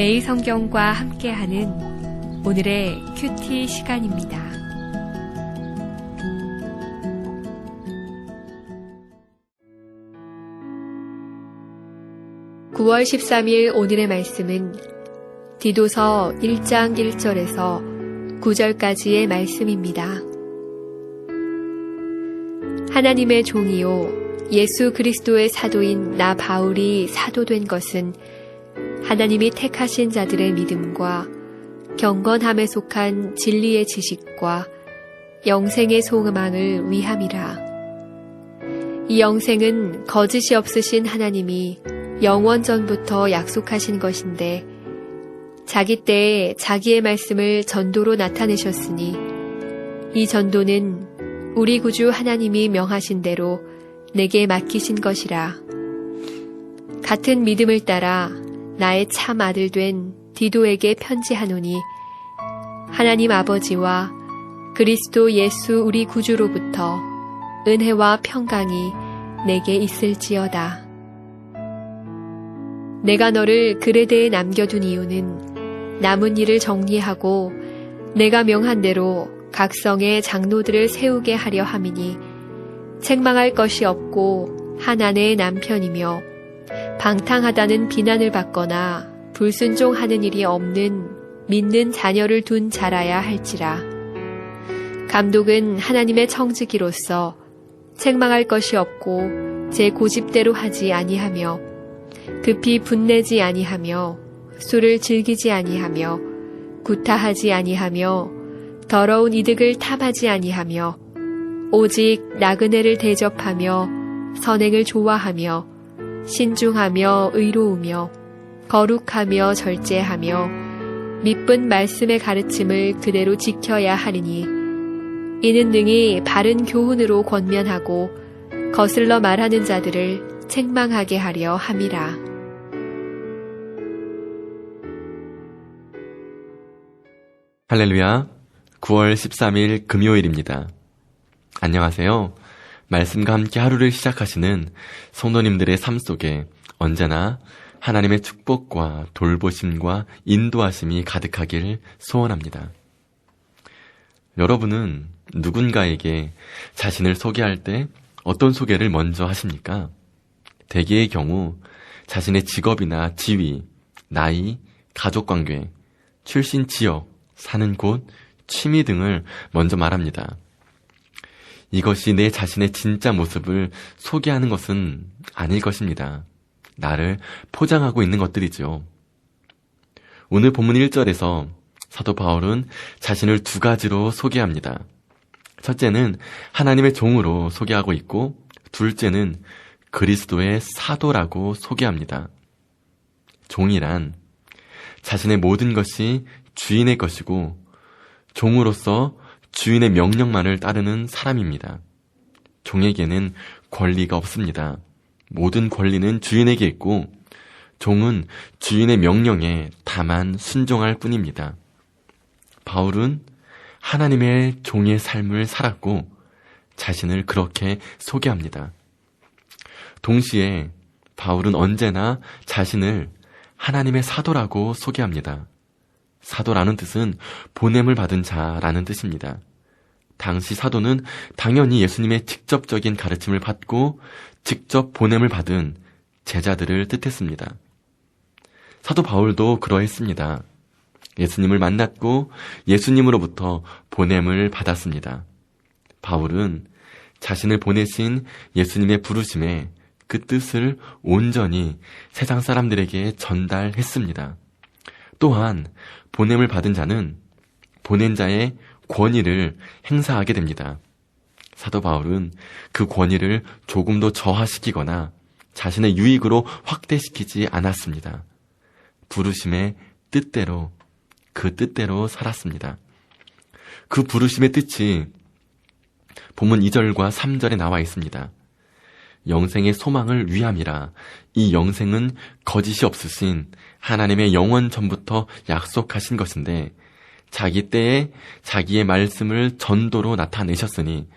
매일 성경과 함께하는 오늘의 큐티 시간입니다. (9월 13일) 오늘의 말씀은 디도서 1장 1절에서 9절까지의 말씀입니다. 하나님의 종이요 예수 그리스도의 사도인 나 바울이 사도된 것은 하나님이 택하신 자들의 믿음과 경건함에 속한 진리의 지식과 영생의 소망을 위함이라. 이 영생은 거짓이 없으신 하나님이 영원전부터 약속하신 것인데 자기 때에 자기의 말씀을 전도로 나타내셨으니 이 전도는 우리 구주 하나님이 명하신 대로 내게 맡기신 것이라. 같은 믿음을 따라 나의 참 아들 된 디도에게 편지하노니 하나님 아버지와 그리스도 예수 우리 구주로부터 은혜와 평강이 내게 있을지어다. 내가 너를 그레데에 남겨둔 이유는 남은 일을 정리하고 내가 명한 대로 각 성의 장로들을 세우게 하려 함이니 책망할 것이 없고 한 아내의 남편이며 방탕하다는 비난을 받거나 불순종하는 일이 없는 믿는 자녀를 둔 자라야 할지라. 감독은 하나님의 청지기로서 책망할 것이 없고 제 고집대로 하지 아니하며 급히 분내지 아니하며 술을 즐기지 아니하며 구타하지 아니하며 더러운 이득을 탐하지 아니하며 오직 나그네를 대접하며 선행을 좋아하며 신중하며 의로우며 거룩하며 절제하며 미쁜 말씀의 가르침을 그대로 지켜야 하리니 이는 능히 바른 교훈으로 권면하고 거슬러 말하는 자들을 책망하게 하려 함이라. 할렐루야. 9월 13일 금요일입니다. 안녕하세요. 말씀과 함께 하루를 시작하시는 성도님들의 삶 속에 언제나 하나님의 축복과 돌보심과 인도하심이 가득하길 소원합니다. 여러분은 누군가에게 자신을 소개할 때 어떤 소개를 먼저 하십니까? 대개의 경우 자신의 직업이나 지위, 나이, 가족관계, 출신 지역, 사는 곳, 취미 등을 먼저 말합니다. 이것이 내 자신의 진짜 모습을 소개하는 것은 아닐 것입니다. 나를 포장하고 있는 것들이죠. 오늘 본문 1절에서 사도 바울은 자신을 두 가지로 소개합니다. 첫째는 하나님의 종으로 소개하고 있고 둘째는 그리스도의 사도라고 소개합니다. 종이란 자신의 모든 것이 주인의 것이고 종으로서 주인의 명령만을 따르는 사람입니다. 종에게는 권리가 없습니다. 모든 권리는 주인에게 있고 종은 주인의 명령에 다만 순종할 뿐입니다. 바울은 하나님의 종의 삶을 살았고 자신을 그렇게 소개합니다. 동시에 바울은 언제나 자신을 하나님의 사도라고 소개합니다. 사도라는 뜻은 보냄을 받은 자라는 뜻입니다. 당시 사도는 당연히 예수님의 직접적인 가르침을 받고 직접 보냄을 받은 제자들을 뜻했습니다. 사도 바울도 그러했습니다. 예수님을 만났고 예수님으로부터 보냄을 받았습니다. 바울은 자신을 보내신 예수님의 부르심에 그 뜻을 온전히 세상 사람들에게 전달했습니다. 또한 보냄을 받은 자는 보낸 자의 권위를 행사하게 됩니다. 사도 바울은 그 권위를 조금도 저하시키거나 자신의 유익으로 확대시키지 않았습니다. 부르심의 뜻대로, 그 뜻대로 살았습니다. 그 부르심의 뜻이 본문 2절과 3절에 나와 있습니다. 영생의 소망을 위함이라. 이 영생은 거짓이 없으신 하나님의 영원 전부터 약속하신 것인데 자기 때에 자기의 말씀을 전도로 나타내셨으니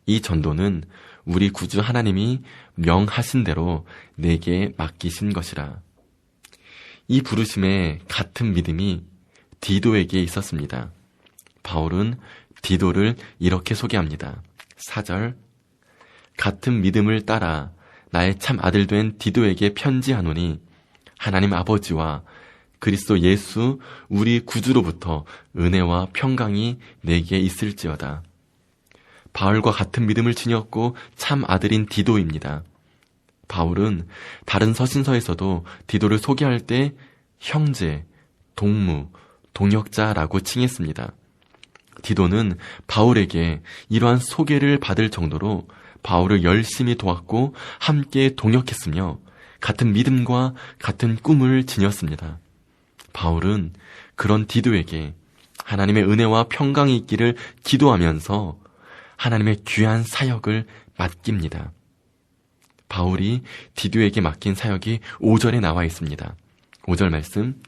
이 전도는 우리 구주 하나님이 명하신 대로 내게 맡기신 것이라. 이 부르심에 같은 믿음이 디도에게 있었습니다. 바울은 디도를 이렇게 소개합니다. 4절, 같은 믿음을 따라 나의 참 아들 된 디도에게 편지하노니 하나님 아버지와 그리스도 예수 우리 구주로부터 은혜와 평강이 내게 있을지어다. 바울과 같은 믿음을 지녔고 참 아들인 디도입니다. 바울은 다른 서신서에서도 디도를 소개할 때 형제, 동무, 동역자라고 칭했습니다. 디도는 바울에게 이러한 소개를 받을 정도로 바울을 열심히 도왔고 함께 동역했으며 같은 믿음과 같은 꿈을 지녔습니다. 바울은 그런 디도에게 하나님의 은혜와 평강이 있기를 기도하면서 하나님의 귀한 사역을 맡깁니다. 바울이 디도에게 맡긴 사역이 5절에 나와 있습니다. 5절 말씀,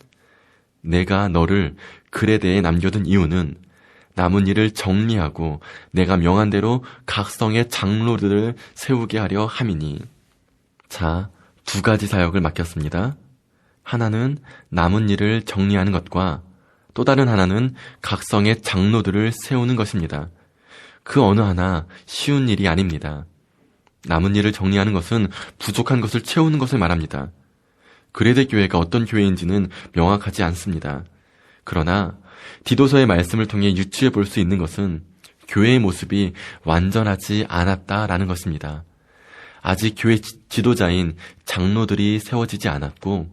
내가 너를 그레데에 남겨둔 이유는 남은 일을 정리하고 내가 명한 대로 각 성의 장로들을 세우게 하려 함이니. 자, 2가지 사역을 맡겼습니다. 하나는 남은 일을 정리하는 것과 또 다른 하나는 각 성의 장로들을 세우는 것입니다. 그 어느 하나 쉬운 일이 아닙니다. 남은 일을 정리하는 것은 부족한 것을 채우는 것을 말합니다. 그레데 교회가 어떤 교회인지는 명확하지 않습니다. 그러나 디도서의 말씀을 통해 유추해 볼 수 있는 것은 교회의 모습이 완전하지 않았다라는 것입니다. 아직 교회 지도자인 장로들이 세워지지 않았고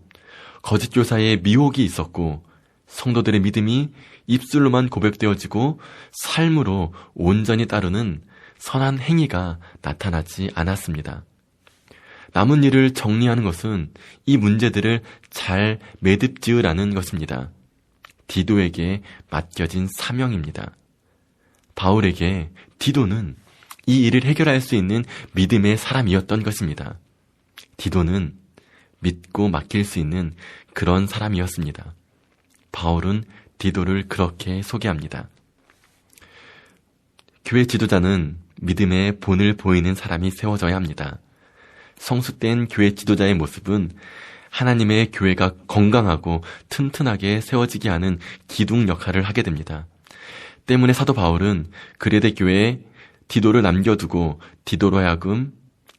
거짓 교사의 미혹이 있었고 성도들의 믿음이 입술로만 고백되어지고 삶으로 온전히 따르는 선한 행위가 나타나지 않았습니다. 남은 일을 정리하는 것은 이 문제들을 잘 매듭지으라는 것입니다. 디도에게 맡겨진 사명입니다. 바울에게 디도는 이 일을 해결할 수 있는 믿음의 사람이었던 것입니다. 디도는 믿고 맡길 수 있는 그런 사람이었습니다. 바울은 디도를 그렇게 소개합니다. 교회 지도자는 믿음의 본을 보이는 사람이 세워져야 합니다. 성숙된 교회 지도자의 모습은 하나님의 교회가 건강하고 튼튼하게 세워지게 하는 기둥 역할을 하게 됩니다. 때문에 사도 바울은 그레데 교회에 디도를 남겨두고 디도로 하여금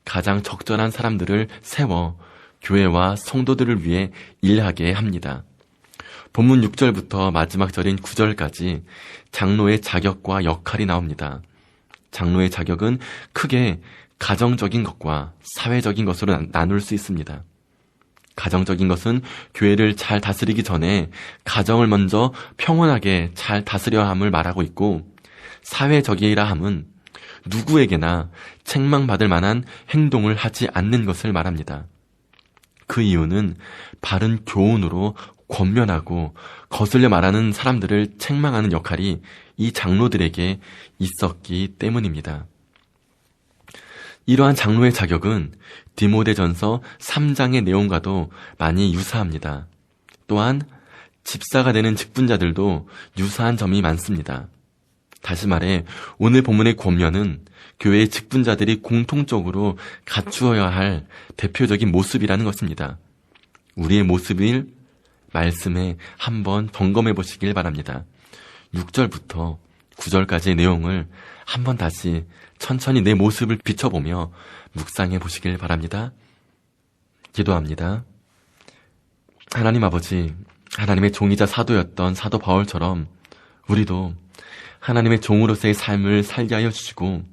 가장 적절한 사람들을 세워 교회와 성도들을 위해 일하게 합니다. 본문 6절부터 마지막 절인 9절까지 장로의 자격과 역할이 나옵니다. 장로의 자격은 크게 가정적인 것과 사회적인 것으로 나눌 수 있습니다. 가정적인 것은 교회를 잘 다스리기 전에 가정을 먼저 평온하게 잘 다스려야 함을 말하고 있고, 사회적이라 함은 누구에게나 책망받을 만한 행동을 하지 않는 것을 말합니다. 그 이유는 바른 교훈으로 권면하고 거슬려 말하는 사람들을 책망하는 역할이 이 장로들에게 있었기 때문입니다. 이러한 장로의 자격은 디모데전서 3장의 내용과도 많이 유사합니다. 또한 집사가 되는 직분자들도 유사한 점이 많습니다. 다시 말해 오늘 본문의 권면은 교회의 직분자들이 공통적으로 갖추어야 할 대표적인 모습이라는 것입니다. 우리의 모습을 말씀에 한번 점검해 보시길 바랍니다. 6절부터 9절까지의 내용을 한번 다시 천천히 내 모습을 비춰보며 묵상해 보시길 바랍니다. 기도합니다. 하나님 아버지, 하나님의 종이자 사도였던 사도 바울처럼 우리도 하나님의 종으로서의 삶을 살게 하여 주시고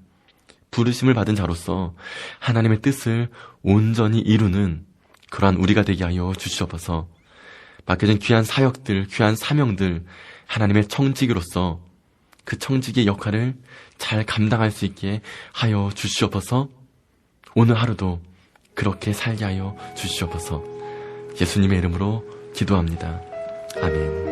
부르심을 받은 자로서 하나님의 뜻을 온전히 이루는 그러한 우리가 되게 하여 주시옵소서. 맡겨진 귀한 사역들, 귀한 사명들, 하나님의 청지기로서 그 청지기의 역할을 잘 감당할 수 있게 하여 주시옵소서. 오늘 하루도 그렇게 살게 하여 주시옵소서. 예수님의 이름으로 기도합니다. 아멘.